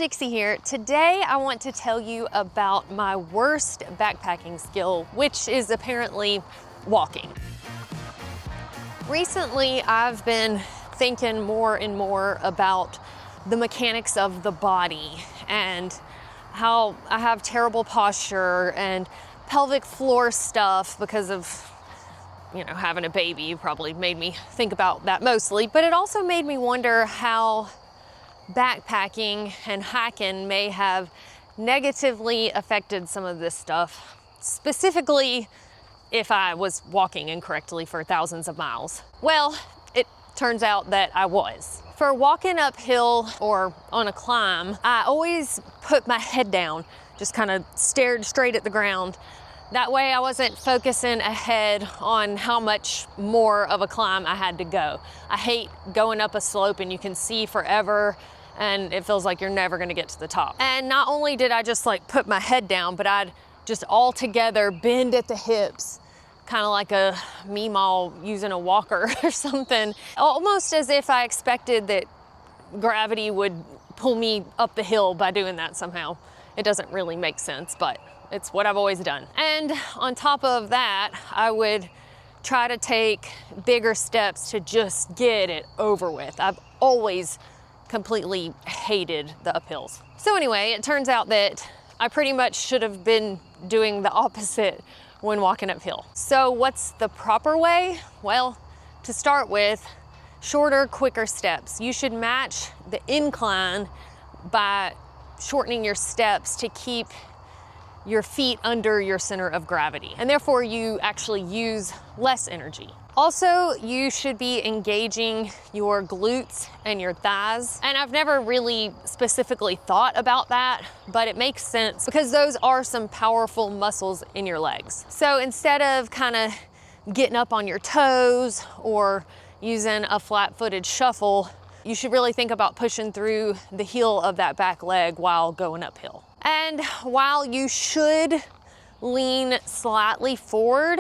Dixie here. Today I want to tell you about my worst backpacking skill, which is apparently walking. Recently I've been thinking more and more about the mechanics of the body and how I have terrible posture and pelvic floor stuff because of, you know, having a baby. Probably made me think about that mostly, but it also made me wonder how backpacking and hiking may have negatively affected some of this stuff, specifically if I was walking incorrectly for thousands of miles. Well, it turns out that I was. For walking uphill or on a climb, I always put my head down, just kind of stared straight at the ground. That way I wasn't focusing ahead on how much more of a climb I had to go. I hate going up a slope and you can see forever and it feels like you're never gonna get to the top. And not only did I just like put my head down, but I'd just all together bend at the hips, kind of like a meemaw using a walker or something, almost as if I expected that gravity would pull me up the hill by doing that somehow. It doesn't really make sense, but it's what I've always done. And on top of that, I would try to take bigger steps to just get it over with. I've always completely hated the uphills. So anyway, it turns out that I pretty much should have been doing the opposite when walking uphill. So what's the proper way? Well, to start with, shorter, quicker steps. You should match the incline by shortening your steps to keep your feet under your center of gravity, and therefore you actually use less energy. Also, you should be engaging your glutes and your thighs. And I've never really specifically thought about that, but it makes sense because those are some powerful muscles in your legs. So instead of kind of getting up on your toes or using a flat-footed shuffle, you should really think about pushing through the heel of that back leg while going uphill. And while you should lean slightly forward,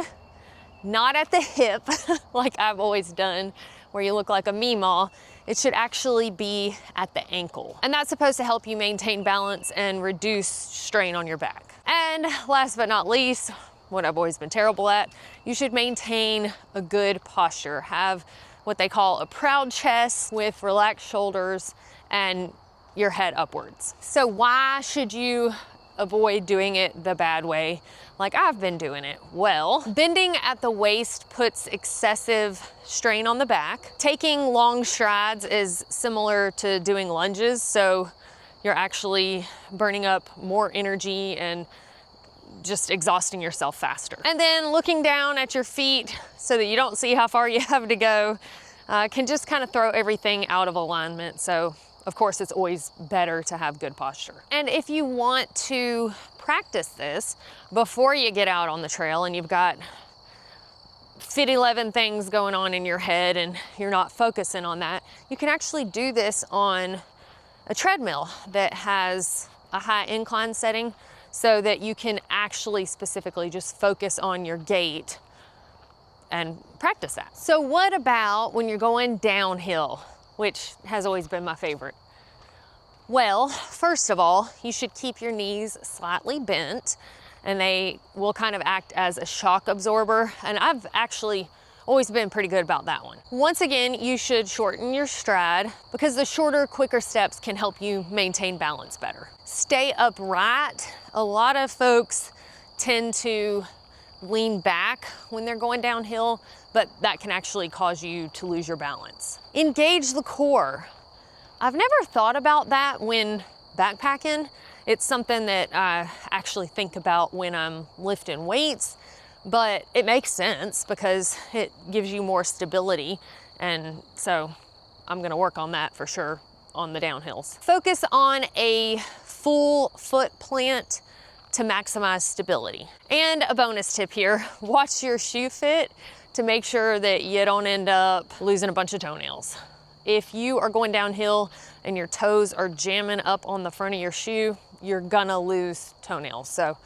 not at the hip, like I've always done, where you look like a meemaw, it should actually be at the ankle. And that's supposed to help you maintain balance and reduce strain on your back. And last but not least, what I've always been terrible at, you should maintain a good posture. Have what they call a proud chest with relaxed shoulders and your head upwards. So why should you avoid doing it the bad way like I've been doing it? Well, bending at the waist puts excessive strain on the back. Taking long strides is similar to doing lunges, so you're actually burning up more energy and just exhausting yourself faster. And then looking down at your feet so that you don't see how far you have to go can just kind of throw everything out of alignment. So of course, it's always better to have good posture. And if you want to practice this before you get out on the trail and you've got 11 things going on in your head and you're not focusing on that, you can actually do this on a treadmill that has a high incline setting so that you can actually specifically just focus on your gait and practice that. So what about when you're going downhill, which has always been my favorite? Well, first of all, you should keep your knees slightly bent and they will kind of act as a shock absorber. And I've actually always been pretty good about that one. Once again, you should shorten your stride because the shorter, quicker steps can help you maintain balance better. Stay upright. A lot of folks tend to lean back when they're going downhill, but that can actually cause you to lose your balance. Engage the core. I've never thought about that when backpacking. It's something that I actually think about when I'm lifting weights, but it makes sense because it gives you more stability. And so I'm gonna work on that for sure on the downhills. Focus on a full foot plant to maximize stability. And a bonus tip here, watch your shoe fit to make sure that you don't end up losing a bunch of toenails. If you are going downhill and your toes are jamming up on the front of your shoe, you're gonna lose toenails. So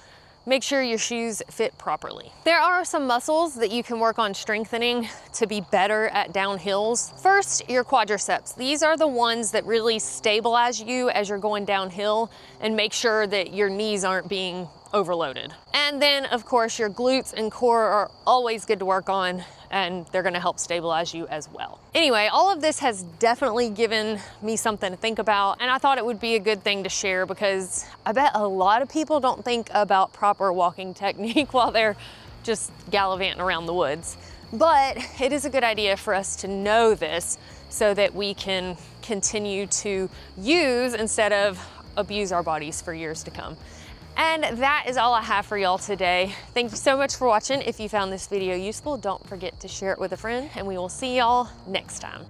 make sure your shoes fit properly. There are some muscles that you can work on strengthening to be better at downhills. First, your quadriceps. These are the ones that really stabilize you as you're going downhill and make sure that your knees aren't being overloaded. And then of course your glutes and core are always good to work on, and they're gonna help stabilize you as well. Anyway, all of this has definitely given me something to think about, and I thought it would be a good thing to share because I bet a lot of people don't think about proper walking technique while they're just gallivanting around the woods. But it is a good idea for us to know this so that we can continue to use instead of abuse our bodies for years to come. And that is all I have for y'all today. Thank you so much for watching. If you found this video useful, don't forget to share it with a friend, and we will see y'all next time.